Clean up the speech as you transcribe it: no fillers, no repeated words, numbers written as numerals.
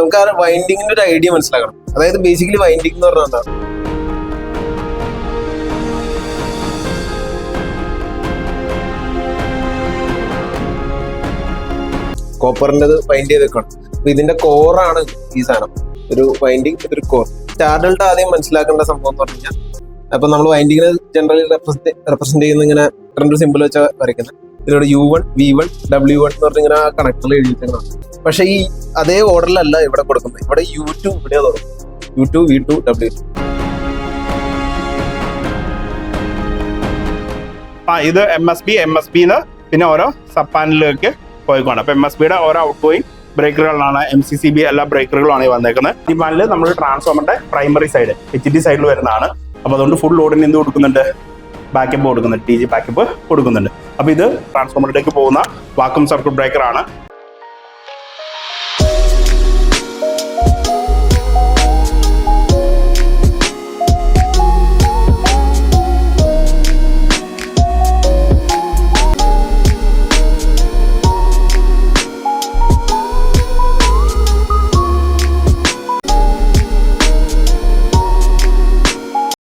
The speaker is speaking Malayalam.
നമുക്ക് ആ വൈൻഡിങ്ങിന്റെ ഒരു ഐഡിയ മനസ്സിലാക്കണം. അതായത് ബേസിക്കലി വൈൻഡിങ് എന്ന് പറഞ്ഞാൽ എന്താണ്? കോപ്പറിന്റെ വൈൻഡ് ചെയ്ത് വെക്കണം. അപ്പൊ ഇതിന്റെ കോറാണ് ഈ സാധനം. ഒരു വൈൻഡിങ്, ഇതൊരു കോർ. സ്റ്റാർഡൽട്ട് ആദ്യം മനസ്സിലാക്കേണ്ട സംഭവം എന്ന് പറഞ്ഞു കഴിഞ്ഞാൽ, അപ്പൊ നമ്മൾ വൈൻഡിങ്ങിനെ ജനറലി റെപ്രസെന്റ് ചെയ്യുന്ന ഇങ്ങനെ രണ്ട് സിമ്പിൾ വെച്ചാൽ വരയ്ക്കുന്നത്. ഇതിലൂടെ U1, V1, W1 എന്ന് പറഞ്ഞ ഇങ്ങനെ കണക്ടറിൽ എഴുതിയിട്ടാണ്. പക്ഷെ ഈ അതേ ഓർഡറിലല്ല ഇവിടെ കൊടുക്കുന്നത്. ഇവിടെ U2 ഇവിടെ തുടങ്ങും. U2, V2, W2. ഇത് MSB പിന്നെ ഓരോ സബ് പാനലിലേക്ക് പോയിക്കോണം. അപ്പൊ MSBയുടെ ഓരോ ഔട്ട് ഗോയിങ് ബ്രേക്കറുകളാണ്, MCCB എല്ലാ ബ്രേക്കറുകളാണ് ഈ വന്നേക്കുന്നത്. ഈ പാനലിൽ നമ്മൾ ട്രാൻസ്ഫോമറിന്റെ പ്രൈമറി സൈഡ് HT സൈഡിൽ വരുന്നതാണ്. അപ്പൊ അതുകൊണ്ട് ഫുൾ ലോഡിന് എന്ത് കൊടുക്കുന്നുണ്ട്? ബാക്കപ്പ് കൊടുക്കുന്നുണ്ട്, TG ബാക്കപ്പ് കൊടുക്കുന്നുണ്ട്. അപ്പൊ ഇത് ട്രാൻസ്ഫോമറിലേക്ക് പോകുന്ന വാക്വം സർക്യൂട്ട് ബ്രേക്കർ ആണ്.